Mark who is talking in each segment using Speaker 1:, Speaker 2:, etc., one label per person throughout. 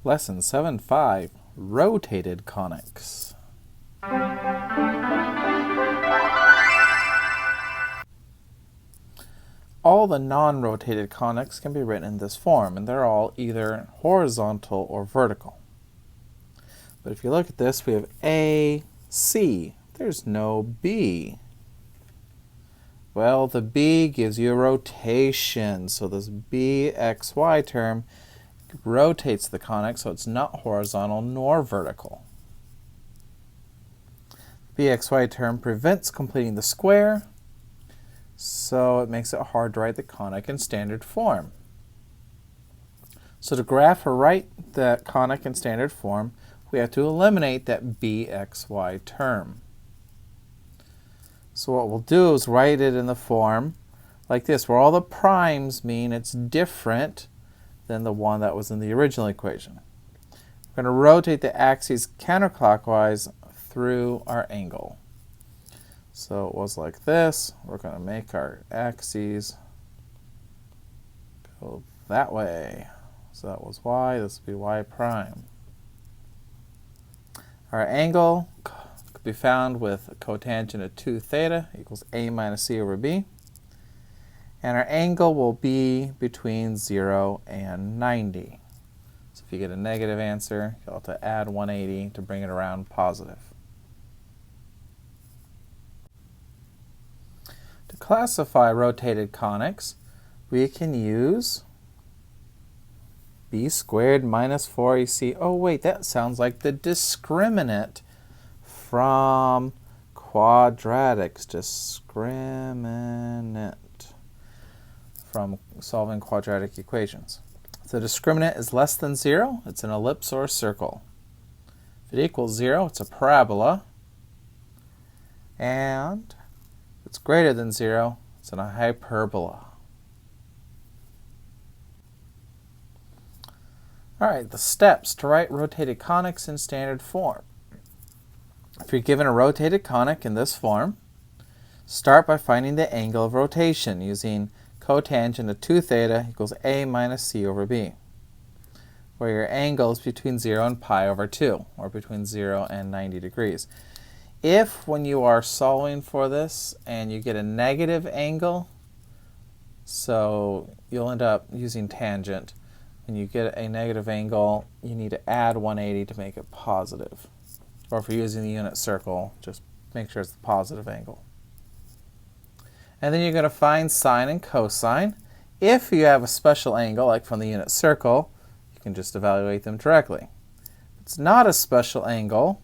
Speaker 1: Lesson 7.5, Rotated Conics. All the non-rotated conics can be written in this form, and they're all either horizontal or vertical. But if you look at this, we have A, C. There's no B. Well, the B gives you a rotation, so this BXY term rotates the conic, so it's not horizontal nor vertical. The BXY term prevents completing the square, so it makes it hard to write the conic in standard form. So to graph or write the conic in standard form, we have to eliminate that BXY term. So what we'll do is write it in the form like this, where all the primes mean it's different than the one that was in the original equation. We're going to rotate the axes counterclockwise through our angle. So it was like this. We're going to make our axes go that way. So that was y, this would be y prime. Our angle could be found with a cotangent of 2 theta equals a minus c over b. And our angle will be between 0 and 90. So if you get a negative answer, you'll have to add 180 to bring it around positive. To classify rotated conics, we can use b squared minus 4ac. Oh wait, that sounds like the discriminant from quadratics. Discriminant from solving quadratic equations. If the discriminant is less than 0, it's an ellipse or a circle. If it equals 0, it's a parabola. And if it's greater than 0, it's a hyperbola. All right, the steps to write rotated conics in standard form. If you're given a rotated conic in this form, start by finding the angle of rotation using cotangent of 2 theta equals a minus c over b, where your angle is between 0 and pi over 2, or between 0 and 90 degrees. If, when you are solving for this and you get a negative angle, so you'll end up using tangent. When you get a negative angle, you need to add 180 to make it positive. Or if you're using the unit circle, just make sure it's the positive angle. And then you're going to find sine and cosine. If you have a special angle, like from the unit circle, you can just evaluate them directly. If it's not a special angle,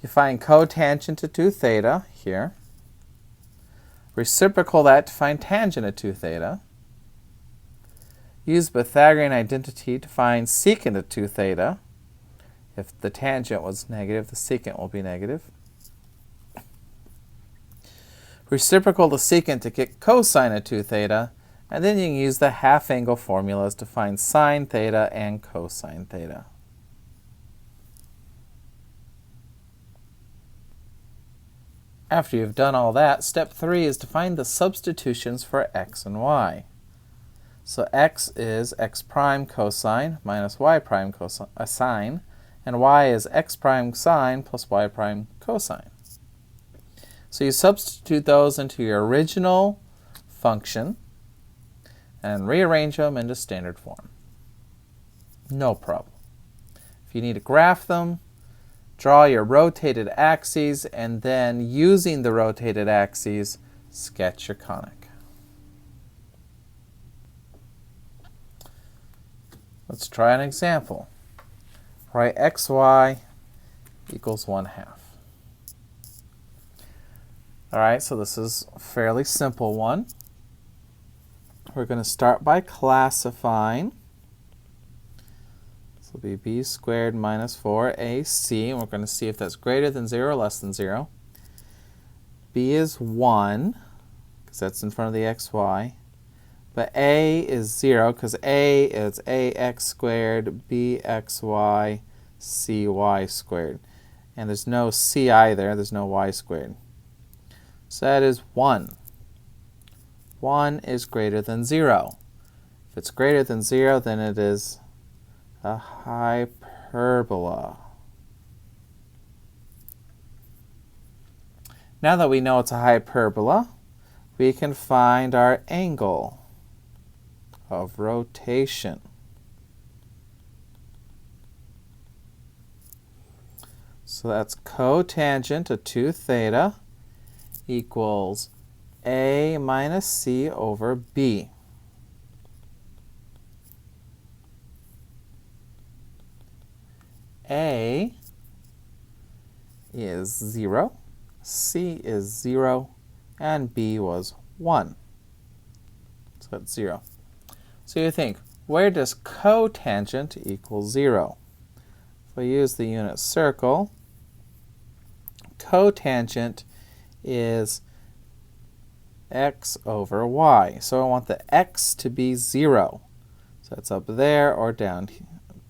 Speaker 1: you find cotangent to 2 theta here. Reciprocal that to find tangent of 2 theta. Use Pythagorean identity to find secant of 2 theta. If the tangent was negative, the secant will be negative. Reciprocal the secant to get cosine of 2 theta, and then you can use the half angle formulas to find sine theta and cosine theta. After you've done all that, step 3 is to find the substitutions for x and y. So x is x prime cosine minus y prime sine, and y is x prime sine plus y prime cosine. So you substitute those into your original function and rearrange them into standard form. No problem. If you need to graph them, draw your rotated axes, and then using the rotated axes, sketch your conic. Let's try an example. Write xy equals 1/2. All right, so this is a fairly simple one. We're going to start by classifying. This will be b squared minus 4ac, and we're going to see if that's greater than 0 or less than 0. b is 1, because that's in front of the xy. But a is 0, because a is ax squared, bxy, cy squared. And there's no ci there, there's no y squared. So that is 1. 1 is greater than 0. If it's greater than 0, then it is a hyperbola. Now that we know it's a hyperbola, we can find our angle of rotation. So that's cotangent of 2 theta equals A minus C over B. A is 0, C is 0, and B was 1. So that's 0. So you think, where does cotangent equal 0? If we use the unit circle, cotangent is x over y. So I want the x to be 0. So that's up there or down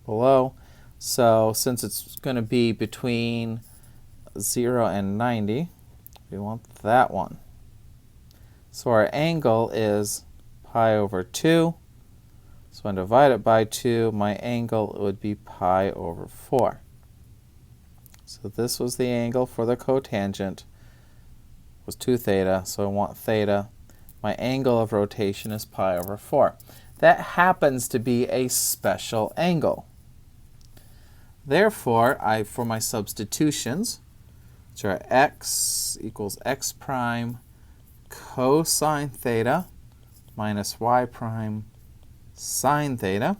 Speaker 1: below. So since it's going to be between 0 and 90, we want that one. So our angle is pi over 2. So when divided by 2, my angle would be pi over 4. So this was the angle for the cotangent, was 2 theta, so I want theta. My angle of rotation is pi over 4. That happens to be a special angle. Therefore, for my substitutions, which are x equals x prime cosine theta minus y prime sine theta,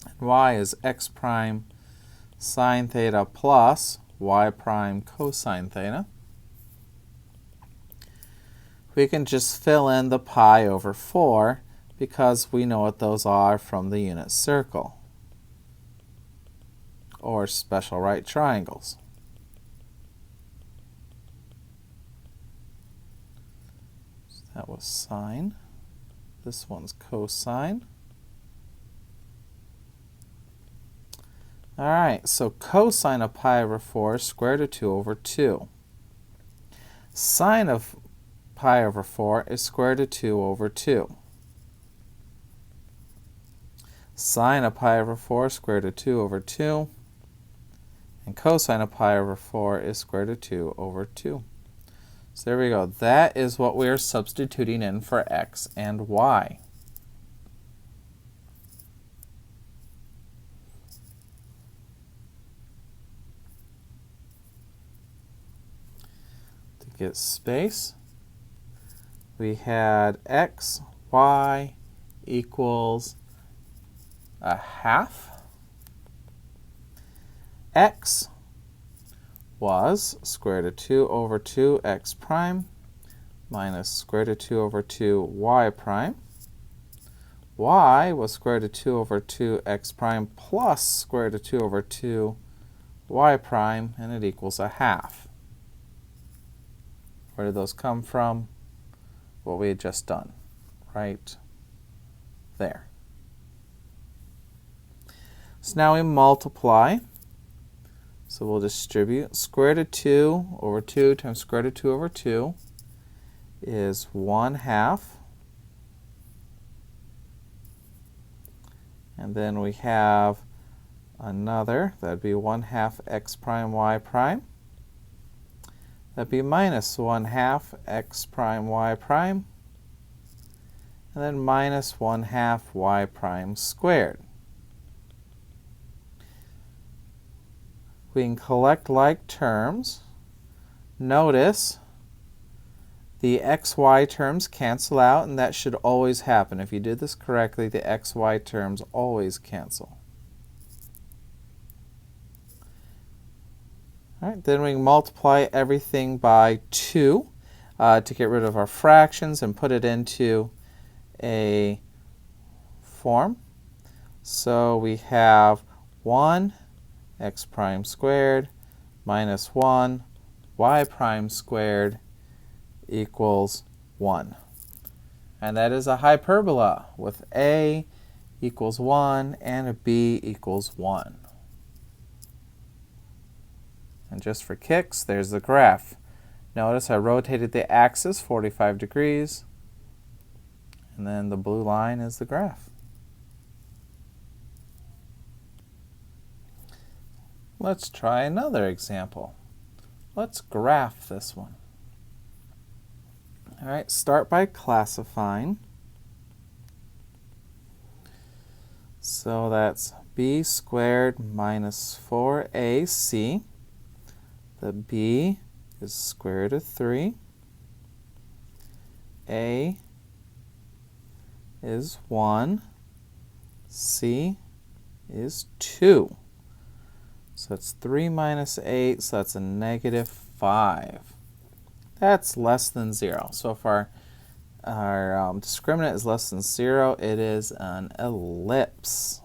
Speaker 1: and y is x prime sine theta plus y prime cosine theta. We can just fill in the pi over 4 because we know what those are from the unit circle or special right triangles. So that was sine. This one's cosine. All right, so cosine of pi over 4 is square root of 2 over 2. Sine of pi over 4 is square root of 2 over 2. Sine of pi over 4 is square root of 2 over 2. And cosine of pi over 4 is square root of 2 over 2. So there we go. That is what we are substituting in for x and y. To get space, we had x, y equals a half. X was square root of 2 over 2 x prime minus square root of 2 over 2 y prime. Y was square root of 2 over 2 x prime plus square root of 2 over 2 y prime, and it equals a half. Where did those come from? What we had just done, right there. So now we multiply. So we'll distribute. Square root of 2 over 2 times square root of 2 over 2 is 1/2. And then we have another, that'd be 1/2 x prime y prime. That'd be minus 1/2 x prime y prime. And then minus 1/2 y prime squared. We can collect like terms. Notice the xy terms cancel out, and that should always happen. If you did this correctly, the xy terms always cancel. All right, then we multiply everything by 2 to get rid of our fractions and put it into a form. So we have 1 x prime squared minus 1 y prime squared equals 1. And that is a hyperbola with a equals 1 and a b equals 1. And just for kicks, there's the graph. Notice I rotated the axis 45 degrees, and then the blue line is the graph. Let's try another example. Let's graph this one. All right, start by classifying. So that's b squared minus 4ac. The b is square root of 3. A is 1. C is 2. So it's 3 minus 8, so that's a negative 5. That's less than 0. So if our discriminant is less than 0, it is an ellipse.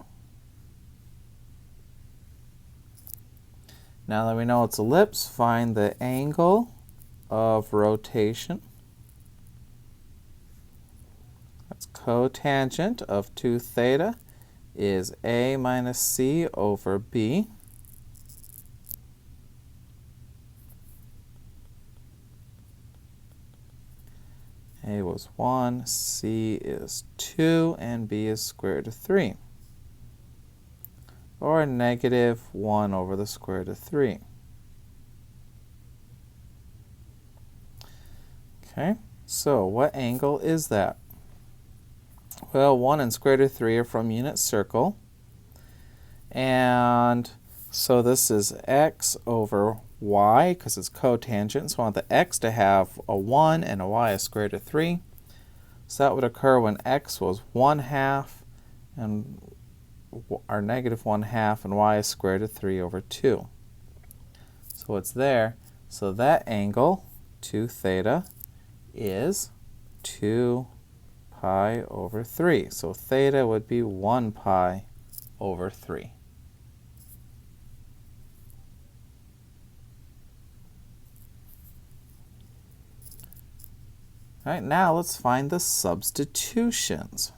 Speaker 1: Now that we know it's ellipse, find the angle of rotation. That's cotangent of 2 theta is a minus c over b. A was 1, c is 2, and b is square root of 3. Or negative 1 over the square root of 3. Okay, so what angle is that? Well, 1 and square root of 3 are from unit circle. And so this is x over y, because it's cotangent. So I want the x to have a 1 and a y is square root of 3. So that would occur when x was 1/2 and our negative 1/2 and y is square root of 3 over 2. So it's there. So that angle, 2 theta, is 2 pi over 3. So theta would be 1 pi over 3. All right, now let's find the substitutions.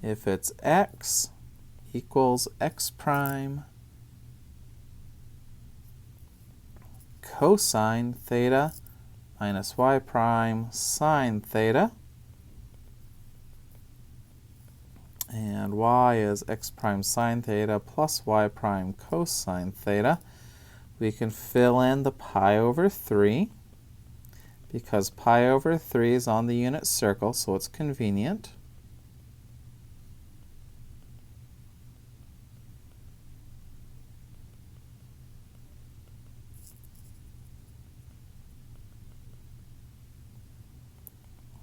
Speaker 1: If it's x equals x prime cosine theta minus y prime sine theta, and y is x prime sine theta plus y prime cosine theta, we can fill in the pi over 3 because pi over 3 is on the unit circle, so it's convenient.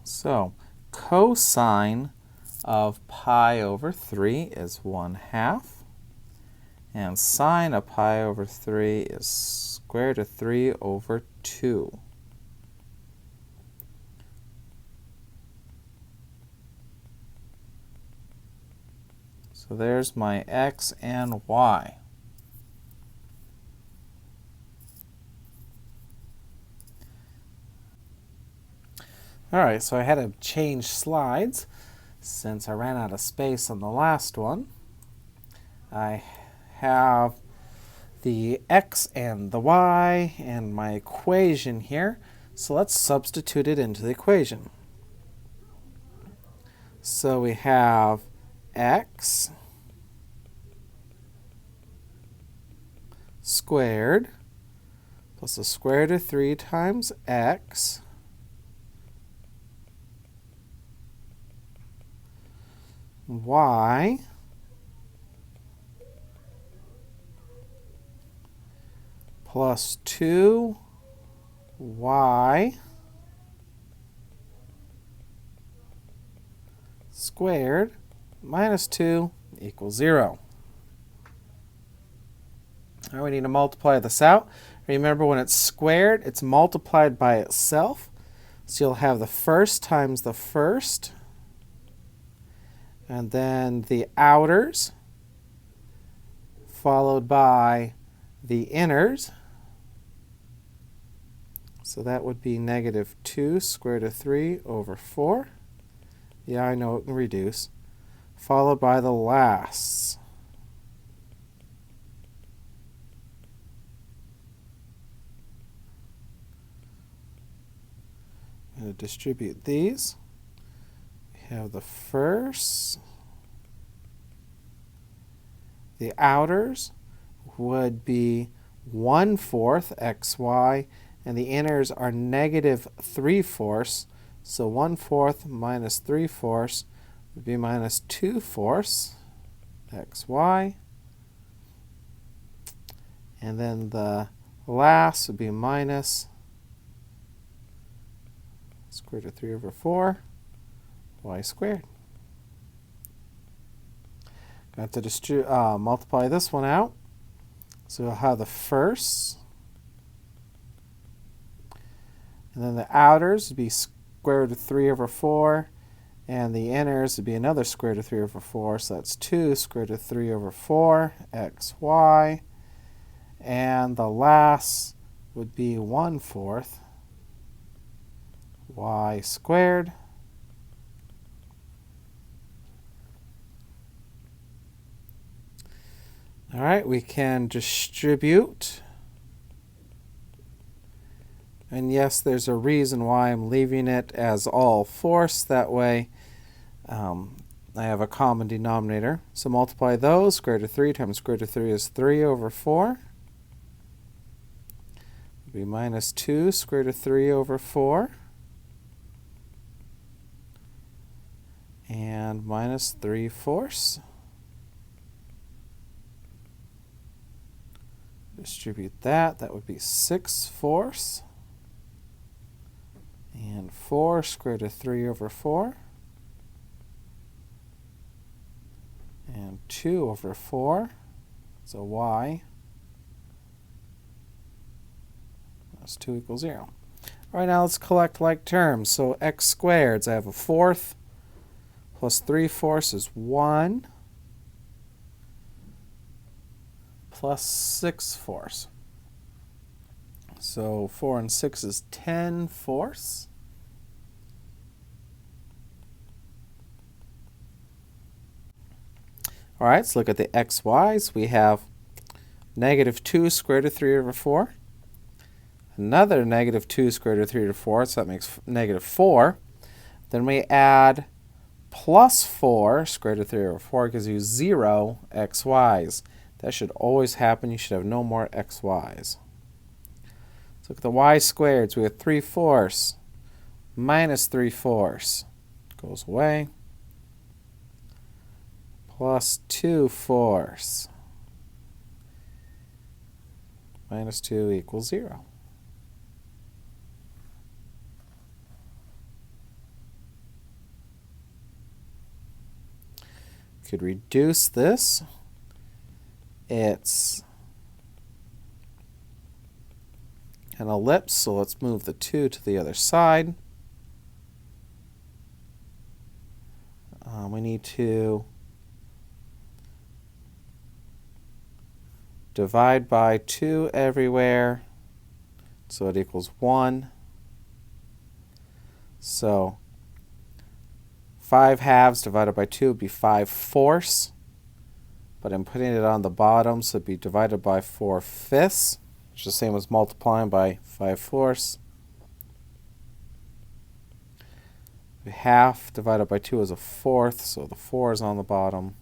Speaker 1: So cosine of pi over 3 is 1/2, and sine of pi over 3 is square root of 3 over 2. So there's my x and y. Alright, so I had to change slides since I ran out of space on the last one. I have the x and the y and my equation here, so let's substitute it into the equation. So we have x squared plus the square root of 3 times x y plus 2y squared minus 2 equals 0. All right, we need to multiply this out. Remember, when it's squared, it's multiplied by itself. So you'll have the first times the first, and then the outers, followed by the inners. So that would be negative 2 square root of 3 over 4. Yeah, I know it can reduce. Followed by the lasts. I'm going to distribute these. We have the first, The outers would be 1/4 xy, and the inners are negative 3/4. So 1/4 minus 3/4 would be minus 2/4 xy. And then the last would be minus square root of 3 over 4 y squared. Got to multiply this one out. So we'll have the first, and then the outers would be square root of 3 over 4, and the inners would be another square root of 3 over 4, so that's 2 square root of 3 over 4 xy, and the last would be 1/4 y squared. All right, we can distribute. And yes, there's a reason why I'm leaving it as all fourths. That way I have a common denominator. So multiply those. Square root of 3 times square root of 3 is 3 over 4. It'll be minus 2 square root of 3 over 4. And minus 3/4. Distribute that. That would be 6/4. And 4 square root of 3 over 4. And 2 over 4. So y. That's 2 equals 0. All right, now let's collect like terms. So x squared, I have 1/4 plus 3/4 is 1. Plus 6/4. So 4 and 6 is 10/4. All right, let's look at the xy's. We have negative 2 square root of 3 over 4. Another negative 2 square root of 3 over 4, so that makes negative 4. Then we add plus 4 square root of 3 over 4 gives you 0 xy's. That should always happen. You should have no more xy's. Let's look at the y squared. So we have 3/4 minus 3/4 goes away. Plus 2/4 minus 2 equals 0. Could reduce this. It's an ellipse, so let's move the 2 to the other side. We need to divide by 2 everywhere, so it equals 1. So 5/2 divided by 2 would be 5/4. But I'm putting it on the bottom, so it'd be divided by 4/5, which is the same as multiplying by 5/4. Half divided by 2 is 1/4, so the 4 is on the bottom.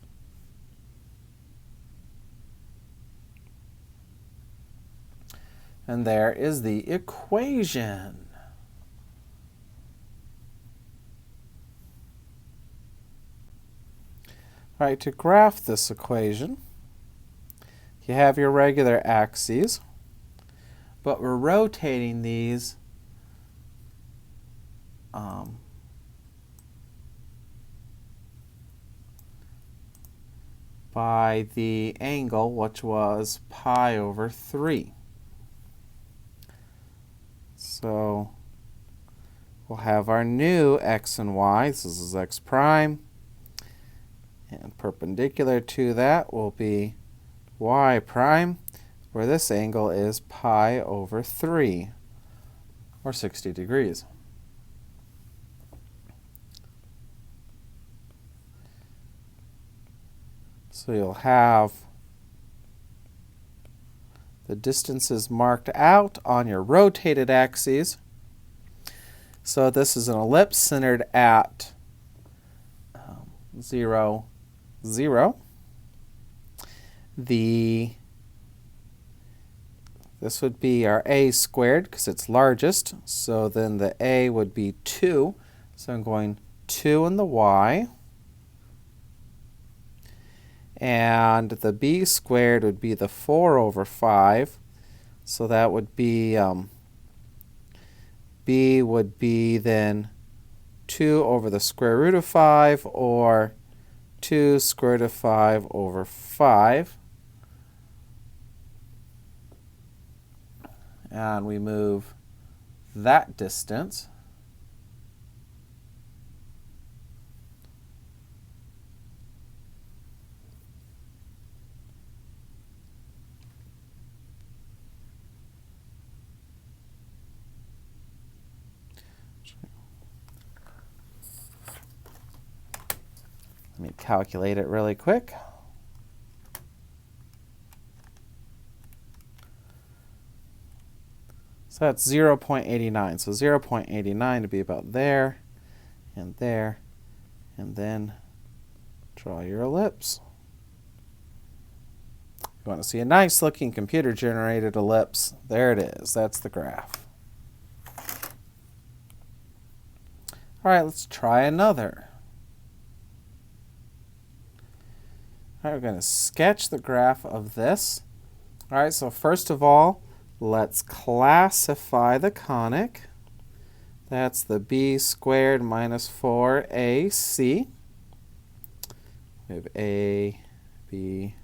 Speaker 1: And there is the equation. All right, to graph this equation, you have your regular axes, but we're rotating these by the angle, which was pi over 3. So we'll have our new x and y. This is x prime. And perpendicular to that will be y prime, where this angle is pi over 3, or 60 degrees. So you'll have the distances marked out on your rotated axes. So this is an ellipse centered at 0, 0. this would be our a squared because it's largest. So then the a would be 2. So I'm going 2 in the y. And the b squared would be the 4 over 5. So that would be, b would be then 2 over the square root of 5, or 2 square root of 5 over 5. And we move that distance. Let me calculate it really quick. So that's 0.89. So 0.89 to be about there, and then draw your ellipse. You want to see a nice looking computer generated ellipse. There it is. That's the graph. All right, let's try another. All right, we're going to sketch the graph of this. All right, so first of all, let's classify the conic. That's the b squared minus 4ac. We have a, b,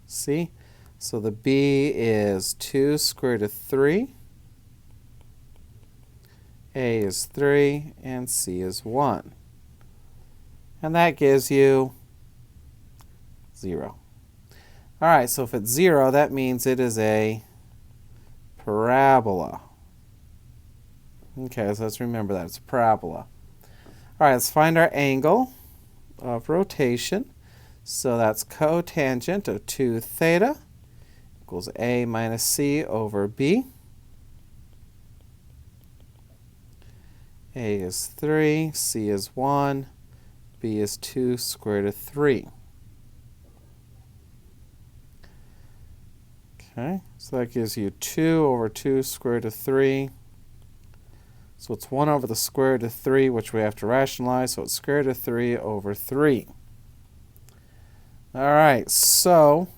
Speaker 1: c. So the b is 2 square root of 3. A is 3, and c is 1. And that gives you 0. All right, so if it's 0, that means it is a parabola. Okay, so let's remember that. It's a parabola. All right, let's find our angle of rotation. So that's cotangent of 2 theta equals a minus c over b. A is 3, c is 1, b is 2 square root of 3. Okay, so that gives you 2 over 2 square root of 3. So it's 1 over the square root of 3, which we have to rationalize, so it's square root of 3 over 3. All right, so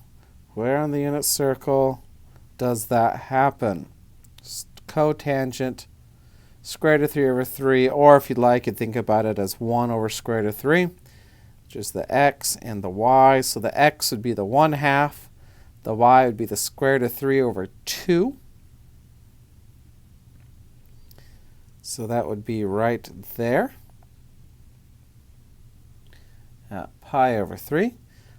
Speaker 1: where on the unit circle does that happen? Cotangent, square root of 3 over 3, or if you'd like, you'd think about it as 1 over square root of 3, which is the x and the y. So the x would be the 1/2. The y would be the square root of 3 over 2. So that would be right there at pi over 3.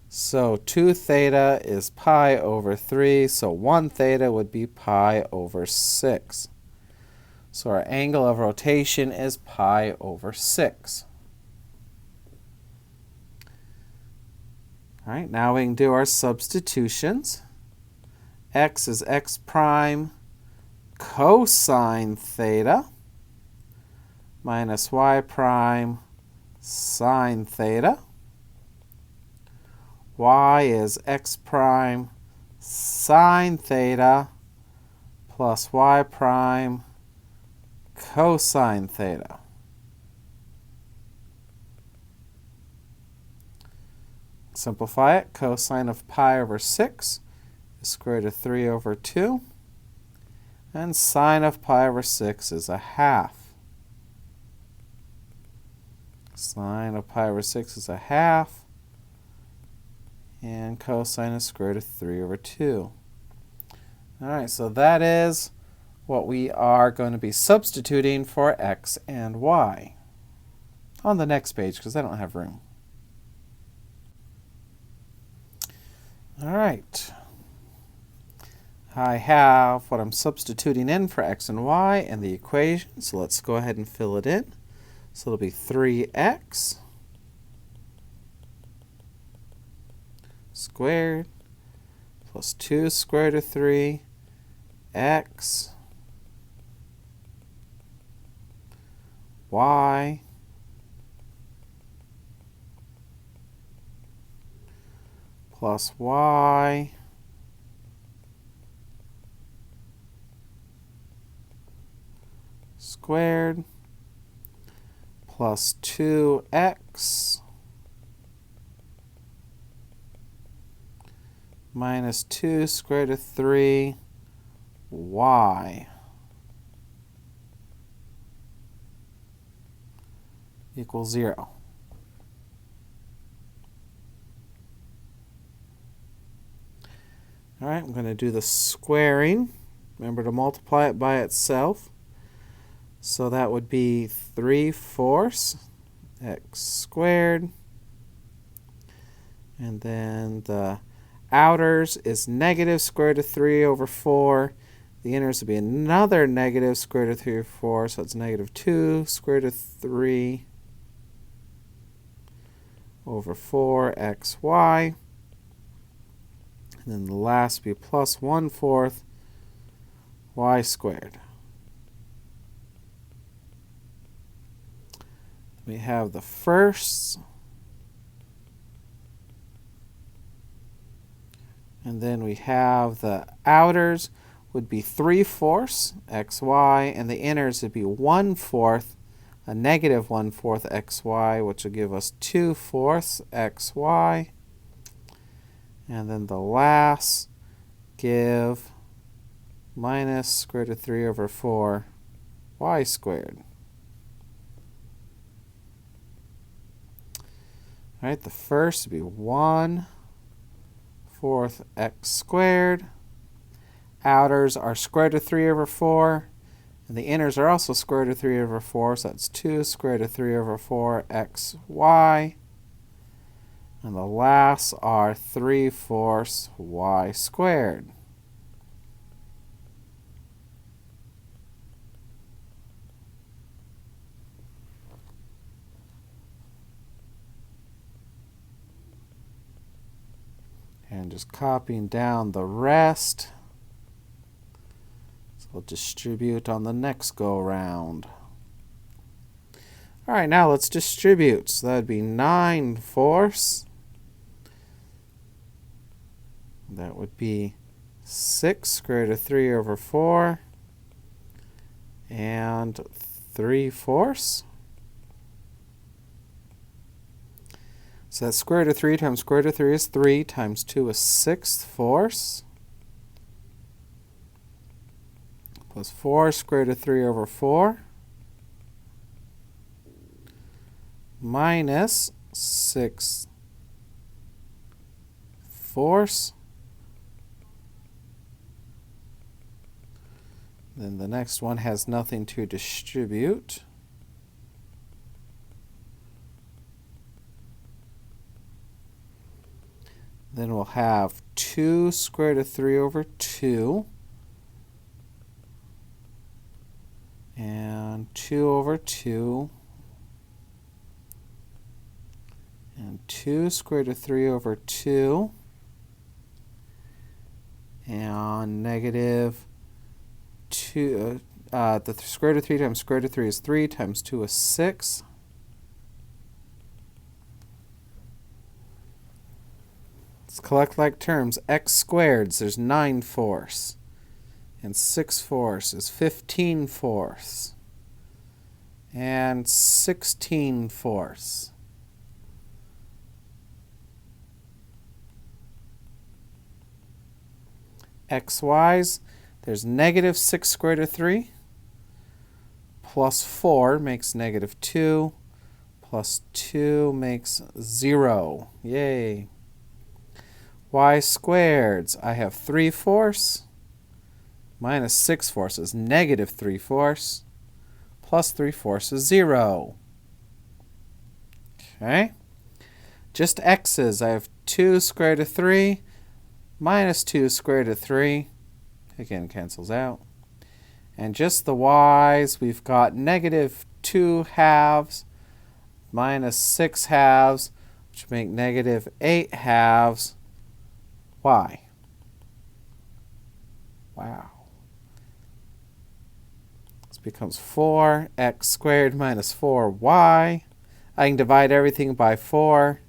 Speaker 1: So 2 theta is pi over 3, so 1 theta would be pi over 6. So our angle of rotation is pi over 6. All right, now we can do our substitutions. X is x prime cosine theta minus y prime sine theta. Y is x prime sine theta plus y prime cosine theta. Simplify it. Cosine of pi over 6 is square root of 3 over 2. And sine of pi over 6 is 1/2. Sine of pi over 6 is 1/2. And cosine is square root of 3 over 2. All right, so that is what we are going to be substituting for x and y on the next page because I don't have room. All right. I have what I'm substituting in for x and y in the equation, so let's go ahead and fill it in. So it'll be 3x squared plus 2 square root of 3 x y plus y squared plus 2x minus 2 square root of 3 y equals 0. All right, I'm going to do the squaring. Remember to multiply it by itself. So that would be 3/4 x squared. And then the outers is negative square root of 3 over 4. The inners would be another negative square root of 3 over 4. So it's negative 2 square root of 3 over 4xy. And then the last would be plus 1/4 y squared. We have the firsts, and then we have the outers would be 3/4 xy, and the inners would be 1/4, a negative 1/4 xy, which will give us 2/4 xy. And then the last give minus square root of 3 over 4 y squared. All right, the first would be 1/4 x squared. Outers are square root of 3 over 4. And the inners are also square root of 3 over 4. So that's 2 square root of 3 over 4 xy. And the last are 3/4 y squared. And just copying down the rest. So we'll distribute on the next go around. All right, now let's distribute. So that would be 9/4. That would be 6 square root of 3 over 4 and 3/4. So that's square root of 3 times square root of 3 is 3 times 2 is 6/4 plus 4 square root of 3 over 4 minus 6/4. Then the next one has nothing to distribute. Then we'll have 2 square root of 3 over 2 and 2 over 2 and 2 square root of 3 over 2 and negative 2. The square root of 3 times square root of 3 is 3 times 2 is 6. Let's collect like terms. X squared, there's 9/4. And 6/4 is 15/4. And 16/4. XY's, there's negative 6 square root of 3 plus 4 makes negative 2 plus 2 makes 0. Yay. Y squareds, I have 3/4 minus 6/4 is negative 3/4 plus 3/4 is 0. Okay. Just x's, I have 2 square root of 3 minus 2 square root of 3. Again, cancels out. And just the y's, we've got negative 2 halves minus 6 halves, which make negative 8 halves y. Wow. This becomes 4x squared minus 4y. I can divide everything by 4.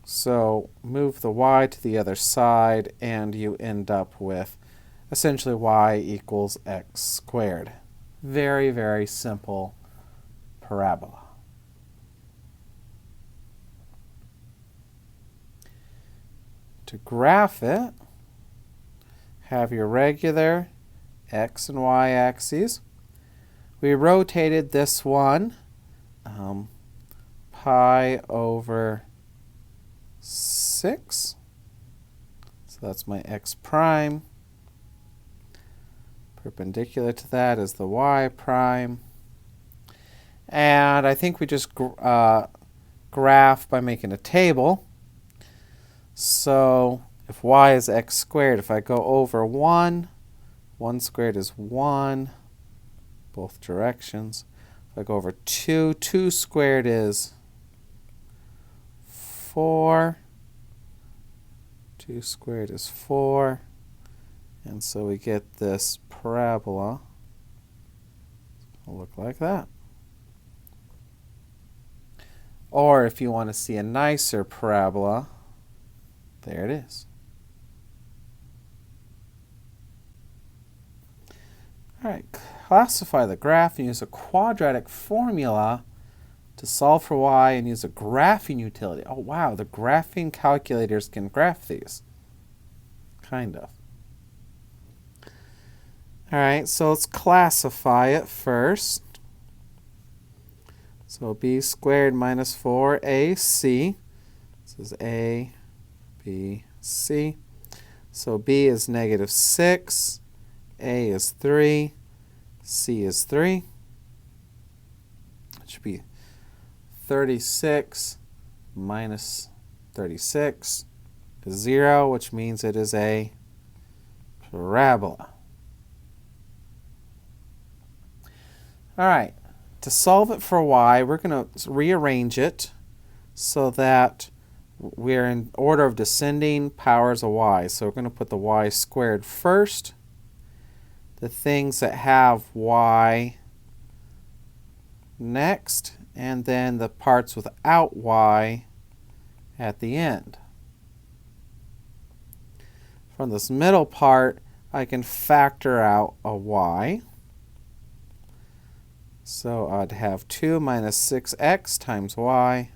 Speaker 1: So move the y to the other side, and you end up with essentially y equals x squared. Very, very simple parabola. To graph it, have your regular x and y axes. We rotated this one pi over 6. So that's my x prime. Perpendicular to that is the y prime. And I think we just graph by making a table. So if y is x squared, if I go over 1, 1 squared is 1, both directions. If I go over 2, 2 squared is 4. 2 squared is 4. And so we get this parabola. It'll look like that. Or if you want to see a nicer parabola, there it is. All right, classify the graph and use a quadratic formula to solve for y and use a graphing utility. Oh wow, the graphing calculators can graph these. Kind of. All right, so let's classify it first. So b squared minus 4ac. This is a, b, c. So b is negative 6, a is 3, c is 3. It should be 36 minus 36 is 0, which means it is a parabola. All right, to solve it for y, we're going to rearrange it so that we're in order of descending powers of y. So we're going to put the y squared first. The things that have y next, and then the parts without y at the end. From this middle part, I can factor out a y. So I'd have 2 minus 6x times y.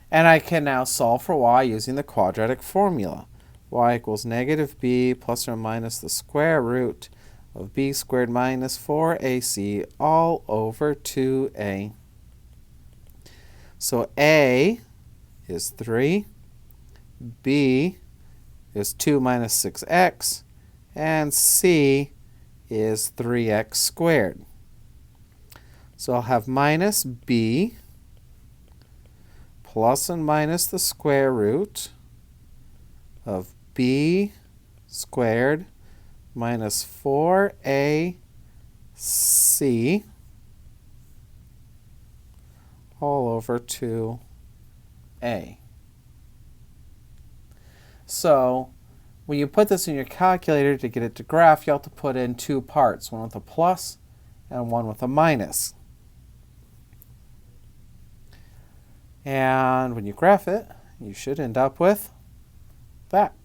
Speaker 1: And I can now solve for y using the quadratic formula. Y equals negative b plus or minus the square root of b squared minus 4ac all over 2a. So a is 3, b is 2 minus 6x, and c is 3x squared. So I'll have minus b plus and minus the square root of b squared minus 4ac all over 2a. So when you put this in your calculator to get it to graph, you have to put in two parts, one with a plus and one with a minus. And when you graph it, you should end up with that.